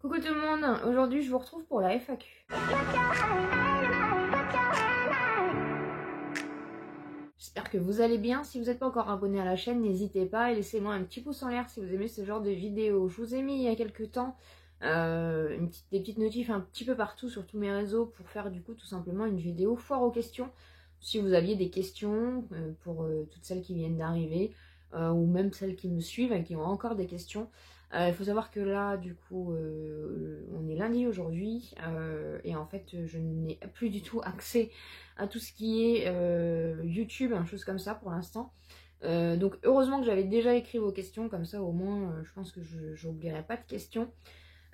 Coucou tout le monde, aujourd'hui je vous retrouve pour la FAQ. J'espère que vous allez bien. Si vous n'êtes pas encore abonné à la chaîne, n'hésitez pas et laissez-moi un petit pouce en l'air si vous aimez ce genre de vidéos. Je vous ai mis il y a quelques temps des petites notifs un petit peu partout sur tous mes réseaux pour faire du coup tout simplement une vidéo foire aux questions. Si vous aviez des questions pour toutes celles qui viennent d'arriver ou même celles qui me suivent et qui ont encore des questions. Il faut savoir que là, du coup, on est lundi aujourd'hui et en fait, je n'ai plus du tout accès à tout ce qui est YouTube, une chose comme ça pour l'instant. Donc heureusement que j'avais déjà écrit vos questions, comme ça au moins, je pense que je n'oublierai pas de questions.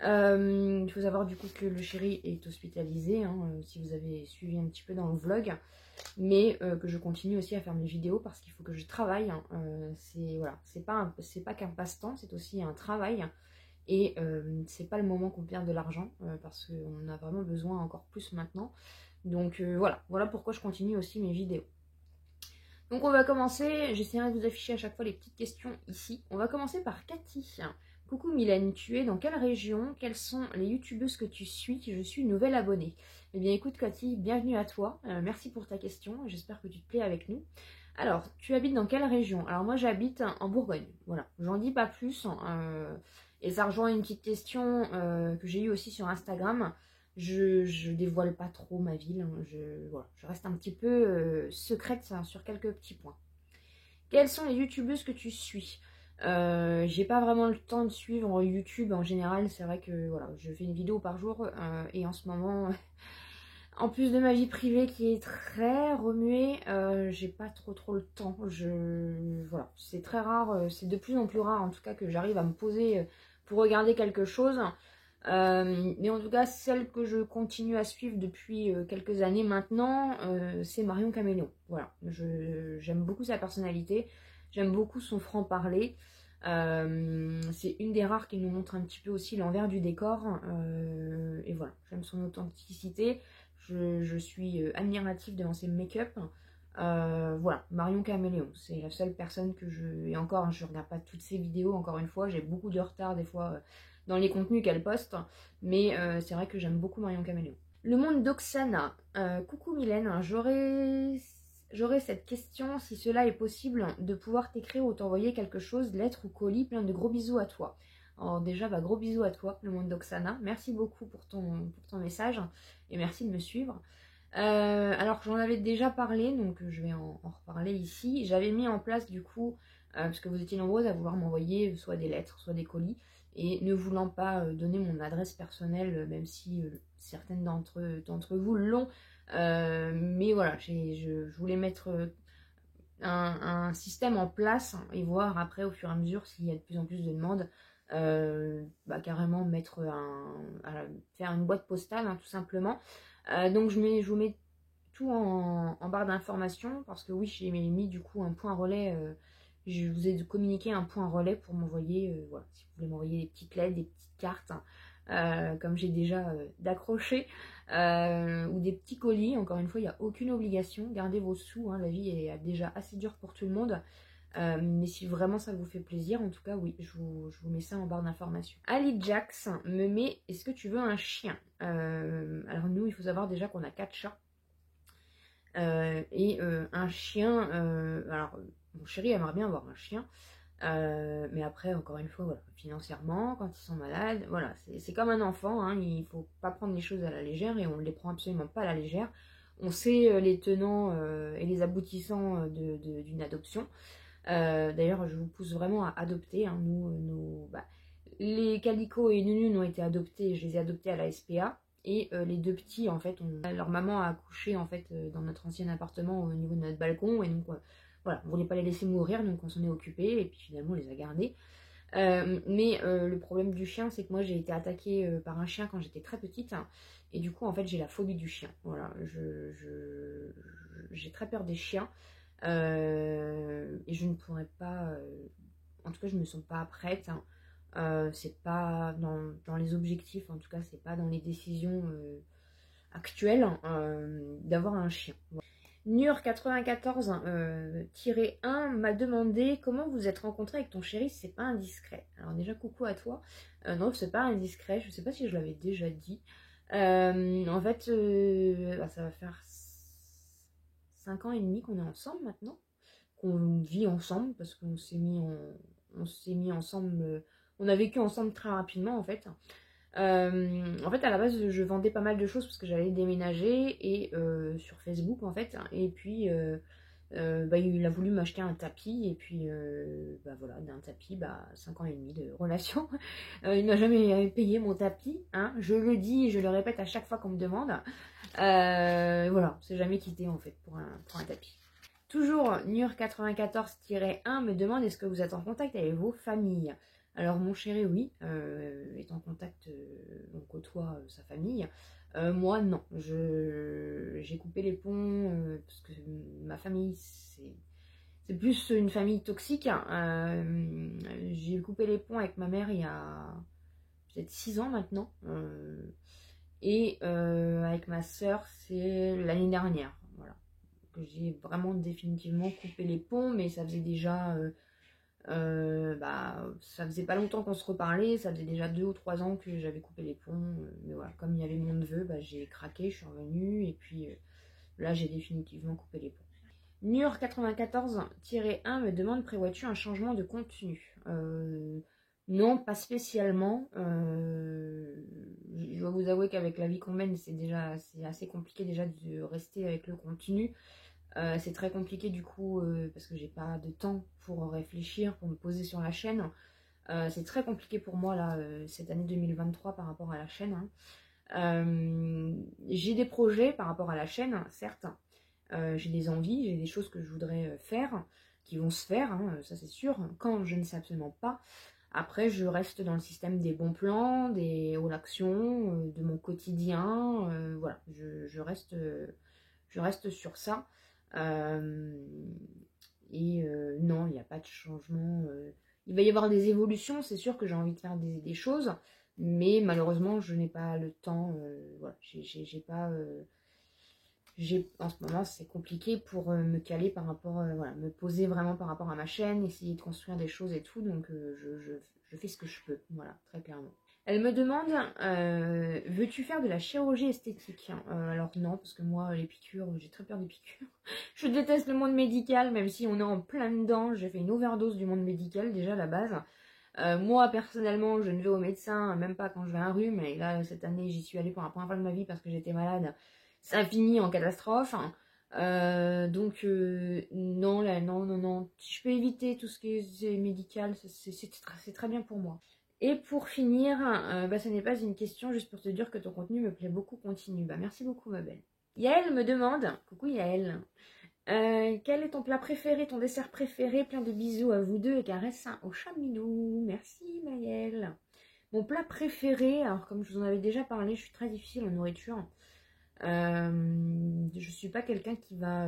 Il faut savoir du coup que le chéri est hospitalisé, hein, si vous avez suivi un petit peu dans le vlog, mais que je continue aussi à faire mes vidéos parce qu'il faut que je travaille. Hein. Voilà, c'est pas qu'un passe-temps, c'est aussi un travail. Et c'est pas le moment qu'on perd de l'argent parce qu'on a vraiment besoin encore plus maintenant. Donc voilà pourquoi je continue aussi mes vidéos. Donc on va commencer, j'essaierai de vous afficher à chaque fois les petites questions ici. On va commencer par Cathy. Coucou Mylène, tu es dans quelle région? Quelles sont les youtubeuses que tu suis? Je suis une nouvelle abonnée. Eh bien écoute Cathy, bienvenue à toi. Merci pour ta question, j'espère que tu te plais avec nous. Alors, tu habites dans quelle région? Alors moi j'habite en Bourgogne, voilà, j'en dis pas plus. Et ça rejoint une petite question que j'ai eue aussi sur Instagram. Je dévoile pas trop ma ville, hein. Je reste un petit peu secrète sur quelques petits points. Quelles sont les youtubeuses que tu suis? J'ai pas vraiment le temps de suivre YouTube en général, c'est vrai que voilà, je fais une vidéo par jour et en ce moment, en plus de ma vie privée qui est très remuée, j'ai pas trop le temps. Voilà, c'est très rare, c'est de plus en plus rare en tout cas que j'arrive à me poser pour regarder quelque chose. Mais en tout cas, celle que je continue à suivre depuis quelques années maintenant, c'est Marion Caméléon. Voilà, j'aime beaucoup sa personnalité, j'aime beaucoup son franc-parler. C'est une des rares qui nous montre un petit peu aussi l'envers du décor. Et voilà, j'aime son authenticité. Je suis admirative devant ses make-up. Voilà, Marion Caméléon, c'est la seule personne que Et encore, je regarde pas toutes ses vidéos, encore une fois, j'ai beaucoup de retard des fois dans les contenus qu'elle poste, mais c'est vrai que j'aime beaucoup Marion Caméléon. Le monde d'Oxana. Coucou Mylène, j'aurais cette question, si cela est possible, de pouvoir t'écrire ou t'envoyer quelque chose, lettre ou colis, plein de gros bisous à toi. Alors déjà, gros bisous à toi, le monde d'Oxana. Merci beaucoup pour ton message et merci de me suivre. Alors j'en avais déjà parlé, donc je vais en reparler ici. J'avais mis en place du coup, parce que vous étiez nombreuses à vouloir m'envoyer soit des lettres, soit des colis, et ne voulant pas donner mon adresse personnelle, même si certaines d'entre vous l'ont. Mais voilà, je voulais mettre un système en place et voir après au fur et à mesure s'il y a de plus en plus de demandes. Carrément mettre faire une boîte postale, hein, tout simplement. Donc je vous mets tout en barre d'informations parce que oui, j'ai mis du coup un point relais. Je vous ai communiqué un point relais pour m'envoyer, voilà, si vous voulez m'envoyer des petites lettres, des petites cartes, comme j'ai déjà d'accrocher, ou des petits colis. Encore une fois, il n'y a aucune obligation, gardez vos sous, hein, la vie est déjà assez dure pour tout le monde. Mais si vraiment ça vous fait plaisir, en tout cas oui, je vous mets ça en barre d'informations. Ali Jax me met, est-ce que tu veux un chien? Alors nous, il faut savoir déjà qu'on a 4 chats. Et un chien, alors mon chéri aimerait bien avoir un chien, mais après encore une fois, voilà, financièrement, quand ils sont malades, voilà, c'est comme un enfant, hein, il faut pas prendre les choses à la légère et on ne les prend absolument pas à la légère. On sait les tenants et les aboutissants d'une adoption. D'ailleurs, je vous pousse vraiment à adopter, hein. Les calicots et Nunu ont été adoptés, je les ai adoptés à la SPA. Et les deux petits, en fait, leur maman a accouché en fait, dans notre ancien appartement au niveau de notre balcon. Et donc, voilà, on ne voulait pas les laisser mourir, donc on s'en est occupé. Et puis finalement, on les a gardés. Mais le problème du chien, c'est que moi, j'ai été attaquée par un chien quand j'étais très petite. Hein, et du coup, en fait, j'ai la phobie du chien. Voilà, j'ai très peur des chiens. Et je ne pourrais pas... en tout cas, je ne me sens pas prête. Hein. C'est pas dans les objectifs, en tout cas, c'est pas dans les décisions actuelles d'avoir un chien. Voilà. Nur94-1 m'a demandé comment vous êtes rencontré avec ton chéri, si c'est pas indiscret. Alors déjà coucou à toi. Non, c'est pas indiscret, je sais pas si je l'avais déjà dit. En fait, ça va faire 5 ans et demi qu'on est ensemble maintenant, qu'on vit ensemble parce qu'on s'est mis ensemble, on a vécu ensemble très rapidement en fait. En fait, à la base, je vendais pas mal de choses parce que j'allais déménager et sur Facebook en fait. Et puis, il a voulu m'acheter un tapis et puis, voilà, d'un tapis, 5 ans et demi de relation. Il n'a jamais payé mon tapis, hein. Je le dis et je le répète à chaque fois qu'on me demande. Voilà, c'est jamais quitté en fait pour un tapis. Toujours Nur94-1 me demande est-ce que vous êtes en contact avec vos familles. Alors mon chéri oui, est en contact, on côtoie sa famille. Moi non, j'ai coupé les ponts parce que ma famille c'est plus une famille toxique. J'ai coupé les ponts avec ma mère il y a peut-être 6 ans maintenant. Et avec ma soeur c'est l'année dernière. Voilà. Que j'ai vraiment définitivement coupé les ponts, mais ça faisait déjà ça faisait pas longtemps qu'on se reparlait, ça faisait déjà 2 ou 3 ans que j'avais coupé les ponts, mais voilà, comme il y avait mon neveu, j'ai craqué, je suis revenue, et puis là j'ai définitivement coupé les ponts. Nur94-1 me demande prévois-tu un changement de contenu. Non, pas spécialement. Je dois vous avouer qu'avec la vie qu'on mène, c'est assez compliqué déjà de rester avec le contenu. C'est très compliqué du coup parce que j'ai pas de temps pour réfléchir, pour me poser sur la chaîne. C'est très compliqué pour moi là cette année 2023 par rapport à la chaîne. J'ai des projets par rapport à la chaîne, certes. J'ai des envies, j'ai des choses que je voudrais faire, qui vont se faire, hein, ça c'est sûr, quand je ne sais absolument pas. Après, je reste dans le système des bons plans, des all actions, de mon quotidien. Voilà, je reste sur ça. Non, il n'y a pas de changement. Il va y avoir des évolutions, c'est sûr que j'ai envie de faire des choses, mais malheureusement, je n'ai pas le temps. Voilà, j'ai pas. En ce moment, c'est compliqué pour me caler par rapport, voilà, me poser vraiment par rapport à ma chaîne, essayer de construire des choses et tout, donc je fais ce que je peux, voilà, très clairement. Elle me demande, veux-tu faire de la chirurgie esthétique? Alors non, parce que moi, les piqûres, j'ai très peur des piqûres. Je déteste le monde médical, même si on est en plein dedans. J'ai fait une overdose du monde médical, déjà à la base. Moi, personnellement, je ne vais au médecin, même pas quand je vais à un rhume. Et là, cette année, j'y suis allée pour la première fois de ma vie parce que j'étais malade. Ça a fini en catastrophe. Non, là, non. Si je peux éviter tout ce qui est médical, c'est très bien pour moi. Et pour finir, ce n'est pas une question, juste pour te dire que ton contenu me plaît beaucoup, continue. Merci beaucoup ma belle. Yael me demande, coucou Yael, quel est ton plat préféré, ton dessert préféré? Plein de bisous à vous deux et caresses au chat minou. Merci Maëlle. Mon plat préféré, alors comme je vous en avais déjà parlé, je suis très difficile en nourriture. Je suis pas quelqu'un qui va...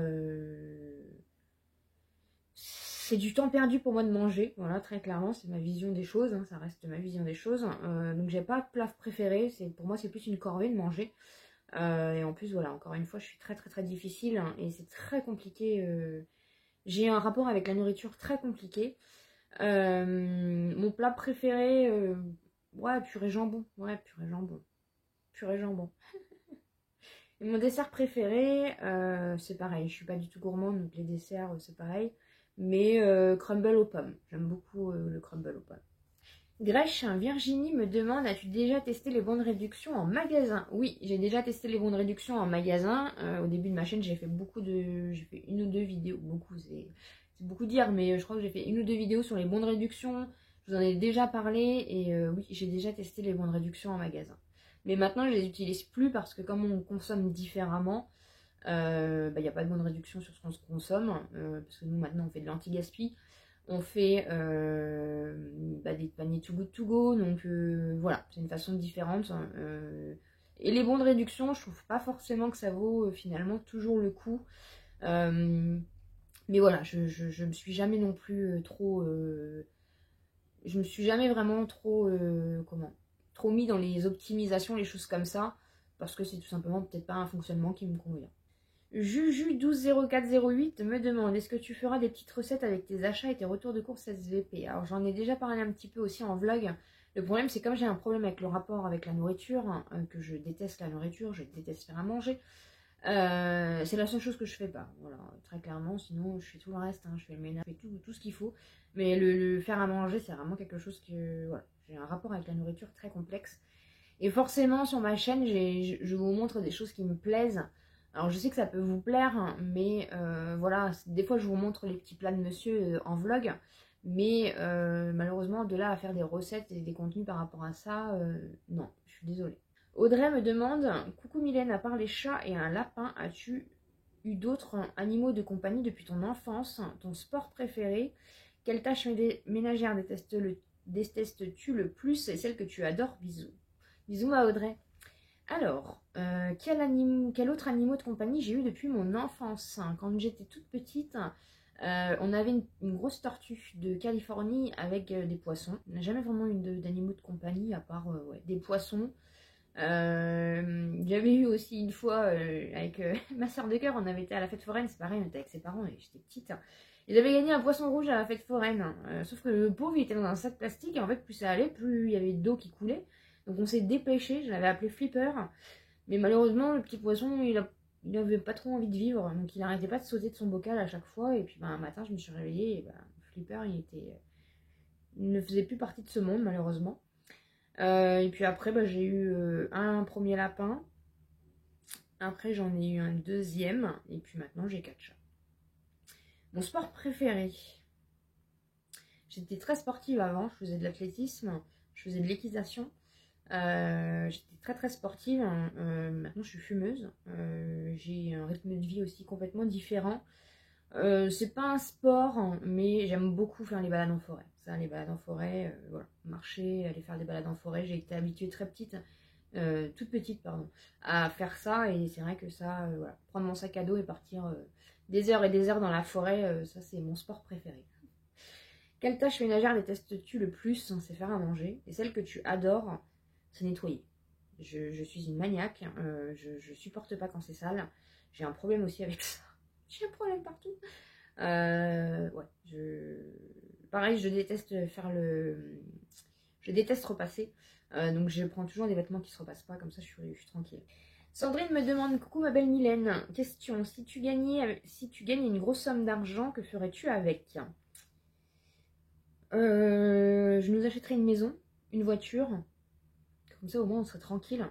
C'est du temps perdu pour moi de manger, voilà, très clairement, c'est ma vision des choses, hein, ça reste ma vision des choses. Donc j'ai pas de plat préféré, pour moi c'est plus une corvée de manger. Et en plus, voilà, encore une fois, je suis très très très difficile hein, et c'est très compliqué. J'ai un rapport avec la nourriture très compliqué. Mon plat préféré, ouais, purée jambon. Ouais, purée jambon. Purée jambon. Et mon dessert préféré, c'est pareil, je suis pas du tout gourmande, donc les desserts, c'est pareil. Mais crumble aux pommes. J'aime beaucoup le crumble aux pommes. Grèche, Virginie me demande, as-tu déjà testé les bons de réduction en magasin? Oui, j'ai déjà testé les bons de réduction en magasin. Au début de ma chaîne, j'ai fait une ou deux vidéos. Beaucoup, c'est beaucoup dire, mais je crois que j'ai fait une ou deux vidéos sur les bons de réduction. Je vous en ai déjà parlé et oui, j'ai déjà testé les bons de réduction en magasin. Mais maintenant, je les utilise plus parce que comme on consomme différemment, y a pas de bonne réduction sur ce qu'on consomme, parce que nous maintenant on fait de l'anti-gaspi, on fait des paniers too good to go, donc voilà, c'est une façon différente. Et les bons de réduction, je trouve pas forcément que ça vaut finalement toujours le coup. Mais voilà, je me suis jamais non plus je me suis jamais vraiment trop mis dans les optimisations, les choses comme ça, parce que c'est tout simplement peut-être pas un fonctionnement qui me convient. Juju120408 me demande, est-ce que tu feras des petites recettes avec tes achats et tes retours de course SVP? Alors j'en ai déjà parlé un petit peu aussi en vlog. Le problème c'est comme j'ai un problème avec le rapport avec la nourriture, que je déteste la nourriture, je déteste faire à manger. C'est la seule chose que je fais pas, voilà, très clairement, sinon je fais tout le reste, je fais le ménage, je fais tout ce qu'il faut. Mais le faire à manger c'est vraiment quelque chose que, voilà, j'ai un rapport avec la nourriture très complexe. Et forcément sur ma chaîne je vous montre des choses qui me plaisent. Alors je sais que ça peut vous plaire, mais voilà, des fois je vous montre les petits plats de monsieur en vlog, mais malheureusement de là à faire des recettes et des contenus par rapport à ça, non, je suis désolée. Audrey me demande, coucou Mylène, à part les chats et un lapin, as-tu eu d'autres animaux de compagnie depuis ton enfance? Ton sport préféré? Quelle tâche ménagère détestes-tu le plus et celle que tu adores? Bisous. Bisous ma Audrey. Alors, quel autre animal de compagnie j'ai eu depuis mon enfance? Quand j'étais toute petite, on avait une grosse tortue de Californie avec des poissons. On n'a jamais vraiment eu d'animaux de compagnie à part des poissons. J'avais eu aussi une fois avec ma soeur de cœur, on avait été à la fête foraine, c'est pareil, on était avec ses parents et j'étais petite. Ils avaient gagné un poisson rouge à la fête foraine, sauf que le pauvre il était dans un sac plastique et en fait plus ça allait, plus il y avait d'eau qui coulait. Donc on s'est dépêché, je l'avais appelé Flipper, mais malheureusement le petit poisson il avait pas trop envie de vivre, donc il arrêtait pas de sauter de son bocal à chaque fois et puis un matin je me suis réveillée et Flipper il ne faisait plus partie de ce monde malheureusement. Et puis après, j'ai eu un premier lapin. Après, j'en ai eu un deuxième. Et puis maintenant, j'ai 4 chats. Mon sport préféré. J'étais très sportive avant. Je faisais de l'athlétisme. Je faisais de l'équitation. J'étais très très sportive. Maintenant, je suis fumeuse. J'ai un rythme de vie aussi complètement différent. C'est pas un sport, mais j'aime beaucoup faire les balades en forêt. Ça, les balades en forêt, voilà, marcher, aller faire des balades en forêt. J'ai été habituée très petite, toute petite, pardon, à faire ça. Et c'est vrai que ça, voilà, prendre mon sac à dos et partir des heures et des heures dans la forêt, ça c'est mon sport préféré. Quelle tâche ménagère détestes-tu le plus? C'est faire à manger. Et celle que tu adores, c'est nettoyer. Je suis une maniaque, je supporte pas quand c'est sale. J'ai un problème aussi avec ça. J'ai un problème partout. Pareil, je déteste faire je déteste repasser. Donc je prends toujours des vêtements qui se repassent pas, comme ça je suis tranquille. Sandrine me demande, coucou ma belle Mylène, question, si tu gagnais une grosse somme d'argent, que ferais-tu avec? Je nous achèterais une maison, une voiture. Comme ça au moins on serait tranquille.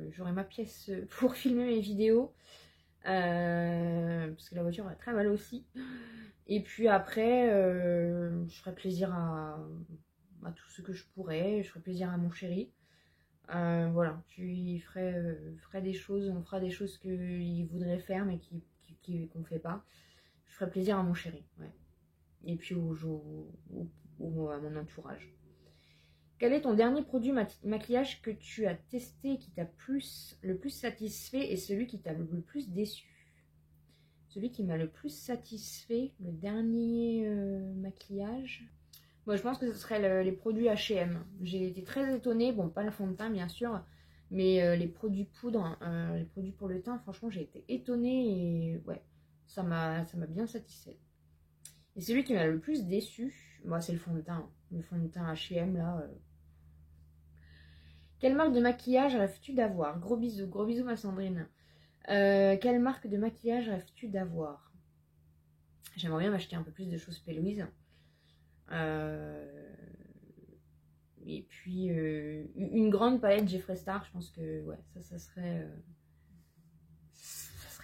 J'aurais ma pièce pour filmer mes vidéos. Parce que la voiture est très mal aussi. Et puis après, je ferai plaisir à tout ce que je pourrais. Je ferai plaisir à mon chéri. Voilà, je ferai des choses, on fera des choses qu'il voudrait faire mais qu'on ne fait pas. Je ferai plaisir à mon chéri, ouais. Et puis à mon entourage. Quel est ton dernier produit maquillage que tu as testé qui t'a le plus satisfait et celui qui t'a le plus déçu? Celui qui m'a le plus satisfait, le dernier maquillage, moi je pense que ce serait les produits H&M. J'ai été très étonnée, bon pas le fond de teint bien sûr, mais les produits poudre, les produits pour le teint, franchement j'ai été étonnée et ouais, ça m'a bien satisfait. Et celui qui m'a le plus déçu, moi c'est le fond de teint. Le fond de teint H&M là. Quelle marque de maquillage rêves-tu d'avoir? Gros bisous ma Sandrine. Quelle marque de maquillage rêves-tu d'avoir? J'aimerais bien m'acheter un peu plus de choses P. Louise. Et puis une grande palette Jeffree Star, je pense que ouais, ça serait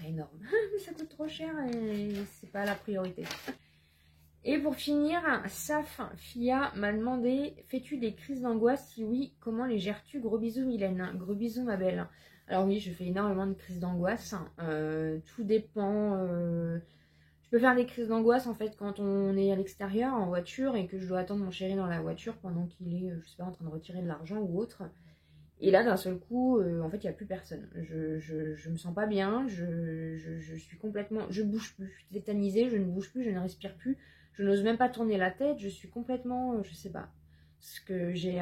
énorme. Mais ça coûte trop cher et c'est pas la priorité. Et pour finir, Saf Fia m'a demandé, fais-tu des crises d'angoisse? Si oui, comment les gères-tu? Gros bisous Mylène, gros bisous ma belle. Alors oui, je fais énormément de crises d'angoisse. Tout dépend. Je peux faire des crises d'angoisse en fait quand on est à l'extérieur en voiture et que je dois attendre mon chéri dans la voiture pendant qu'il est, je sais pas, en train de retirer de l'argent ou autre. Et là, d'un seul coup, en fait, il n'y a plus personne. Je me sens pas bien, je suis complètement... Je bouge plus, je suis tétanisée, je ne bouge plus, je ne respire plus. Je n'ose même pas tourner la tête, je suis complètement... je sais pas. Parce que je suis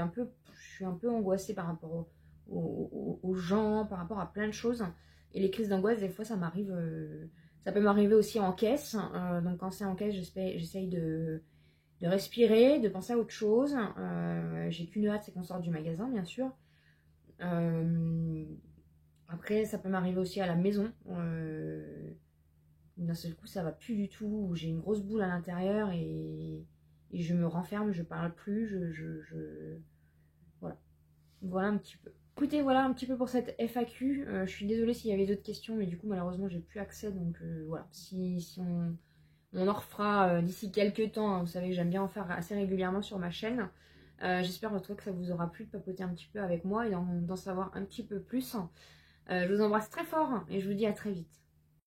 un peu angoissée par rapport aux gens, par rapport à plein de choses. Et les crises d'angoisse, des fois, ça m'arrive, ça peut m'arriver aussi en caisse. Donc quand c'est en caisse, j'essaye de respirer, de penser à autre chose. J'ai qu'une hâte, c'est qu'on sorte du magasin, bien sûr. Après, ça peut m'arriver aussi à la maison. D'un seul coup, ça va plus du tout. J'ai une grosse boule à l'intérieur et je me renferme, je parle plus, voilà. Voilà un petit peu. Écoutez, voilà un petit peu pour cette FAQ. Je suis désolée s'il y avait d'autres questions, mais du coup, malheureusement, j'ai plus accès. Donc voilà, si on en refera d'ici quelques temps, hein, vous savez que j'aime bien en faire assez régulièrement sur ma chaîne. J'espère en tout cas que ça vous aura plu de papoter un petit peu avec moi et d'en savoir un petit peu plus. Je vous embrasse très fort et je vous dis à très vite.